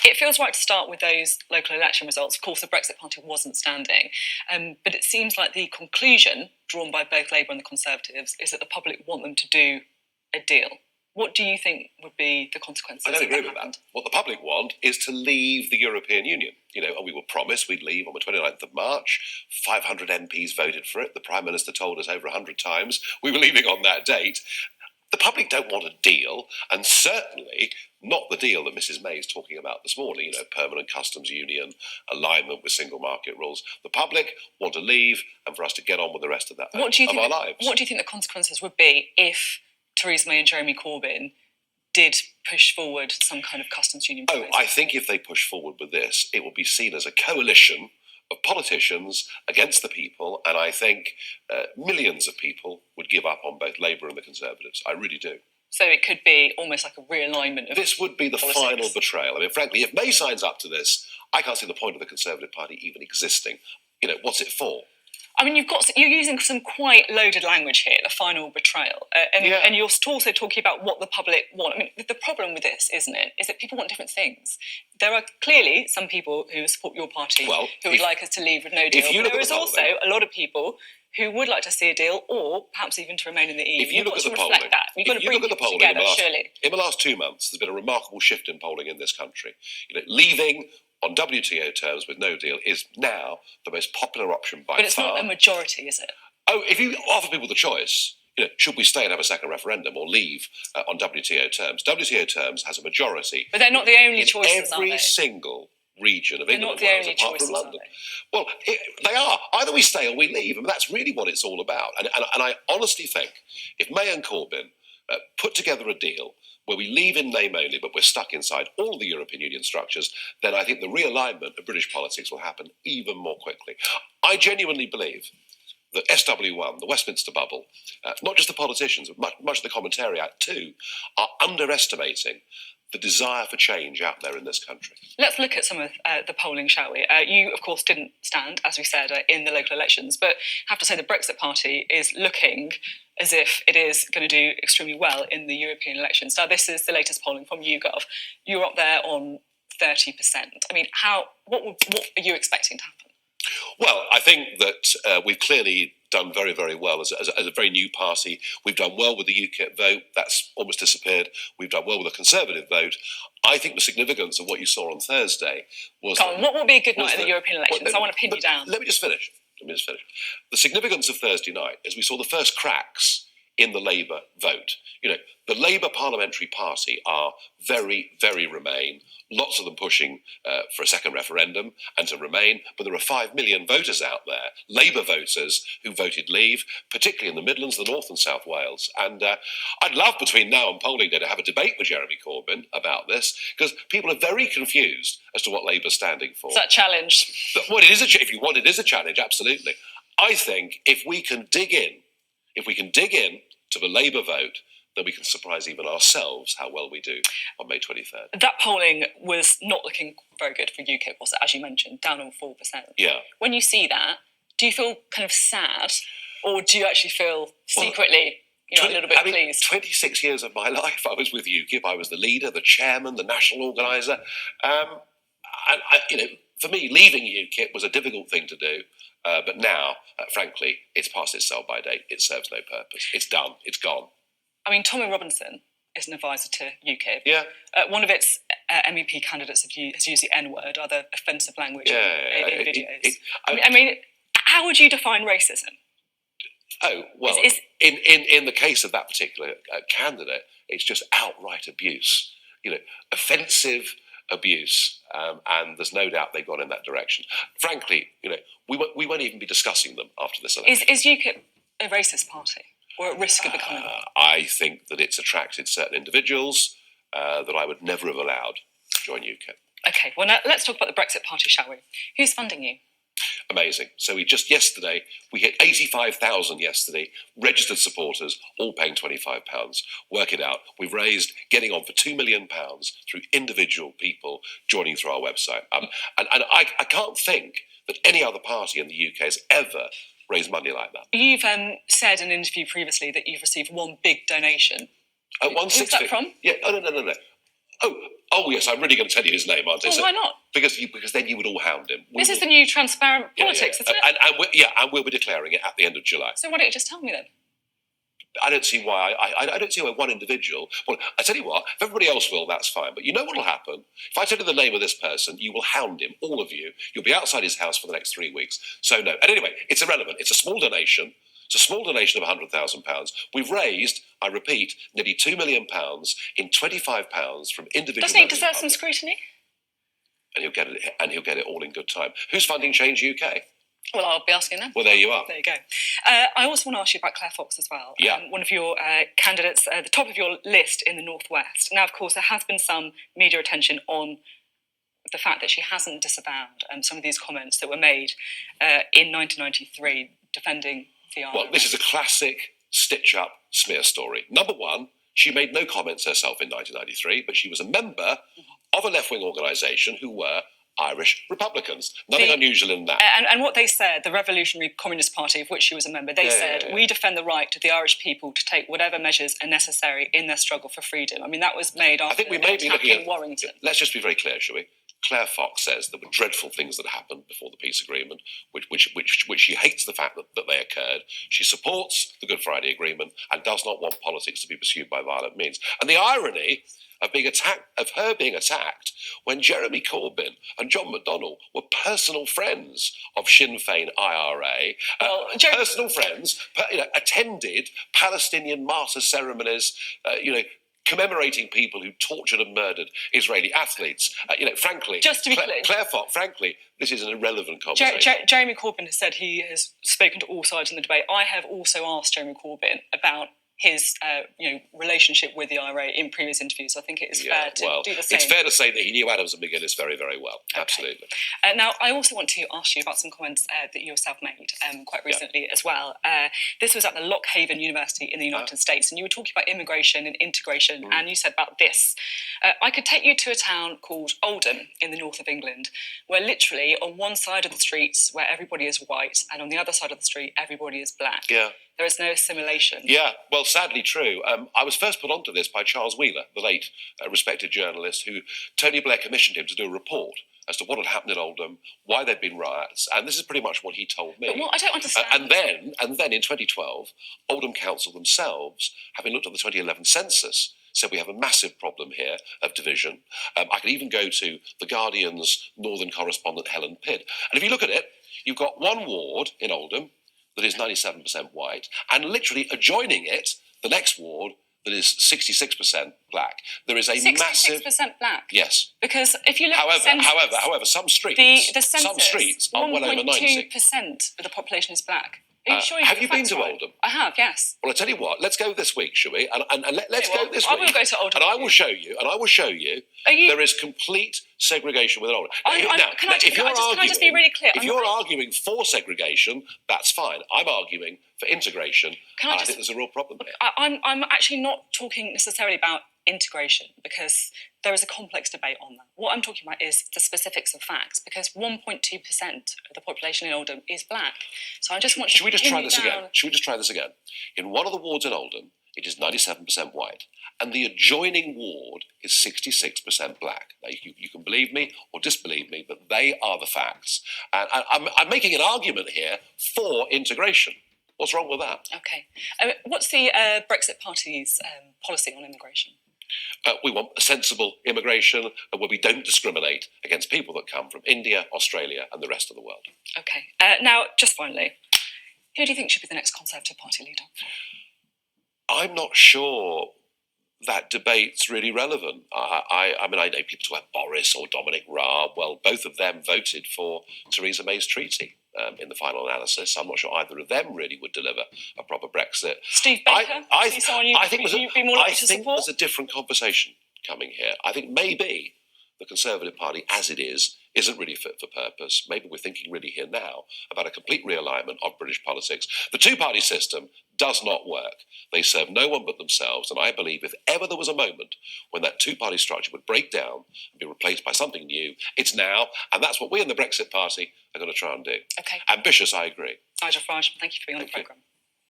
It feels right to start with those local election results. Of course, the Brexit Party wasn't standing, but it seems like the conclusion drawn by both Labour and the Conservatives is that the public want them to do a deal. What do you think would be the consequences? I don't agree with that. What the public want is to leave the European Union. We were promised we'd leave on the 29th of March. 500 MPs voted for it. The Prime Minister told us over 100 times we were leaving on that date. The public don't want a deal, and certainly not the deal that Mrs May is talking about this morning, permanent customs union, alignment with single market rules. The public want to leave and for us to get on with the rest of that, our lives. What do you think the consequences would be if Theresa May and Jeremy Corbyn did push forward some kind of customs union proposal? I think if they push forward with this, it will be seen as a coalition of politicians against the people, and I think millions of people would give up on both Labour and the Conservatives. I really do. So it could be almost like a realignment of this would be the politics. Final betrayal. I mean, frankly, if May signs up to this, I can't see the point of the Conservative Party even existing. What's it for? I mean, you're using some quite loaded language here, the final betrayal, and you're also talking about what the public want. I mean, the problem with this, isn't it, is that people want different things. There are clearly some people who support your party who would like us to leave with no deal, but there is also a lot of people who would like to see a deal, or perhaps even to remain in the EU. If you look at the polling, you've got to bring people together, surely. In the last 2 months, there's been a remarkable shift in polling in this country. Leaving on WTO terms with no deal is now the most popular option by far. But it's not a majority, is it? Oh, if you offer people the choice, should we stay and have a second referendum or leave on WTO terms? WTO terms has a majority. But they're not the only choices, are they? Every single region of England and Wales, apart from London. Well, they are. Either we stay or we leave, and that's really what it's all about. And I honestly think if May and Corbyn put together a deal where we leave in name only, but we're stuck inside all the European Union structures, then I think the realignment of British politics will happen even more quickly. I genuinely believe that SW1, the Westminster bubble, not just the politicians, but much of the commentariat too, are underestimating the desire for change out there in this country. Let's look at some of the polling, shall we? You, of course, didn't stand, as we said, in the local elections, but I have to say the Brexit Party is looking as if it is going to do extremely well in the European elections. Now, this is the latest polling from YouGov. You're up there on 30%. I mean, what are you expecting to happen? Well, I think that we've clearly done very, very well as a very new party. We've done well with the UKIP vote. That's almost disappeared. We've done well with the Conservative vote. I think the significance of what you saw on Thursday was... what will be a good night at the European elections? I want to pin you down. Let me just finish. The significance of Thursday night is we saw the first cracks in the Labour vote. The Labour Parliamentary Party are very, very Remain. Lots of them pushing for a second referendum and to remain. But there are 5 million voters out there, Labour voters, who voted leave, particularly in the Midlands, the North and South Wales. And I'd love between now and polling day to have a debate with Jeremy Corbyn about this, because people are very confused as to what Labour's standing for. Is that challenge? Well, it is if you want, it is a challenge, absolutely. I think if we can dig in to the Labour vote, then we can surprise even ourselves how well we do on May 23rd. That polling was not looking very good for UKIP, was it, as you mentioned, down on 4%? Yeah. When you see that, do you feel kind of sad, or do you actually feel secretly a little bit pleased? 26 years of my life, I was with UKIP. I was the leader, the chairman, the national organiser. For me, leaving UKIP was a difficult thing to do. But now, frankly, it's past its sell-by date. It serves no purpose. It's done. It's gone. I mean, Tommy Robinson is an advisor to UKIP. Yeah. One of its MEP candidates has used the N-word, other offensive language in videos. I mean, how would you define racism? Oh, well, in the case of that particular candidate, it's just outright abuse. Offensive abuse, and there's no doubt they've gone in that direction. Frankly, we won't even be discussing them after this election. Is UKIP a racist party, or at risk of becoming one? I think that it's attracted certain individuals that I would never have allowed to join UKIP. Okay, well, now let's talk about the Brexit Party, shall we? Who's funding you? Amazing. So we hit 85,000 yesterday, registered supporters, all paying £25. Work it out. We've raised, getting on for £2 million through individual people joining through our website. And I can't think that any other party in the UK has ever raised money like that. You've said in an interview previously that you've received one big donation. Who's that from? Yeah, no. Oh yes, I'm really going to tell you his name, aren't I? Well, why not? Because then you would all hound him. This is the new transparent politics, isn't it? And we'll be declaring it at the end of July. So why don't you just tell me then? I don't see why. I don't see why one individual. Well, I tell you what. If everybody else will, that's fine. But you know what will happen? If I tell you the name of this person, you will hound him, all of you. You'll be outside his house for the next 3 weeks. So no. And anyway, it's irrelevant. It's a small donation. It's a small donation of £100,000. We've raised, I repeat, nearly £2 million in £25 from individuals. Doesn't he deserve some scrutiny? And he'll get it all in good time. Who's funding Change UK? Well, I'll be asking them. Well, there you are. There you go. I also want to ask you about Claire Fox as well. Yeah. One of your candidates, the top of your list in the Northwest. Now, of course, there has been some media attention on the fact that she hasn't disavowed some of these comments that were made in 1993 defending the IRA. Well, this is a classic stitch-up smear story. Number one, she made no comments herself in 1993, but she was a member of a left-wing organisation who were Irish Republicans. Nothing unusual in that. And what they said, the Revolutionary Communist Party, of which she was a member, they said, we defend the right of the Irish people to take whatever measures are necessary in their struggle for freedom. I mean, that was made after I think we may be looking at Warrington. Let's just be very clear, shall we? Claire Fox says there were dreadful things that happened before the peace agreement, which she hates the fact that they occurred. She supports the Good Friday Agreement and does not want politics to be pursued by violent means. And the irony of her being attacked when Jeremy Corbyn and John McDonnell were personal friends of Sinn Féin IRA, personal friends, attended Palestinian martyr ceremonies, commemorating people who tortured and murdered Israeli athletes. Frankly, just to be clear, Claire Fox, frankly, this is an irrelevant conversation. Jeremy Corbyn has said he has spoken to all sides in the debate. I have also asked Jeremy Corbyn about his relationship with the IRA in previous interviews. I think it is fair to do the same. It's fair to say that he knew Adams and McGuinness very, very well. Okay. Absolutely. Now, I also want to ask you about some comments that you yourself made quite recently as well. This was at the Lockhaven University in the United States, and you were talking about immigration and integration, and you said about this. I could take you to a town called Oldham in the north of England, where literally on one side of the streets where everybody is white, and on the other side of the street everybody is black. Yeah. There is no assimilation. Yeah, well, sadly true. I was first put onto this by Charles Wheeler, the late respected journalist, who Tony Blair commissioned him to do a report as to what had happened in Oldham, why there'd been riots, and this is pretty much what he told me. But what I don't understand. And then in 2012, Oldham Council themselves, having looked at the 2011 census, said we have a massive problem here of division. I could even go to The Guardian's northern correspondent Helen Pidd. And if you look at it, you've got one ward in Oldham that is 97% white, and literally adjoining it, the next ward that is 66% black. There is a 66% black? Yes. Because if you look at the census, however, some streets, some streets are well over 90%. 1.2% of the population is black. Are you sure have you been to Oldham? I have, yes. Well, I tell you what. Let's go this week, shall we? And let's go this week. I will go to Oldham. And I will show you. There is complete segregation within Oldham. Can I just be really clear? If you're arguing for segregation, that's fine. I'm arguing for integration. I think there's a real problem here. I'm actually not talking necessarily about integration, because there is a complex debate on that. What I'm talking about is the specifics of facts, because 1.2% of the population in Oldham is black. So I just want Should we just try this again? In one of the wards in Oldham, it is 97% white, and the adjoining ward is 66% black. Now, you can believe me or disbelieve me, but they are the facts. And I'm making an argument here for integration. What's wrong with that? Okay. What's the Brexit Party's policy on immigration? We want a sensible immigration where we don't discriminate against people that come from India, Australia, and the rest of the world. Okay. Now, just finally, who do you think should be the next Conservative Party leader? I'm not sure that debate's really relevant. I know people talk about Boris or Dominic Raab. Well, both of them voted for Theresa May's treaty in the final analysis. I'm not sure either of them really would deliver a proper Brexit. Steve Baker? I think there's a different conversation coming here. I think maybe the Conservative Party, as it is, isn't really fit for purpose. Maybe we're thinking really here now about a complete realignment of British politics. The two-party system does not work. They serve no one but themselves, and I believe if ever there was a moment when that two-party structure would break down and be replaced by something new, it's now, and that's what we in the Brexit Party are going to try and do. Okay. Ambitious, I agree. Nigel Farage, thank you for being on the programme.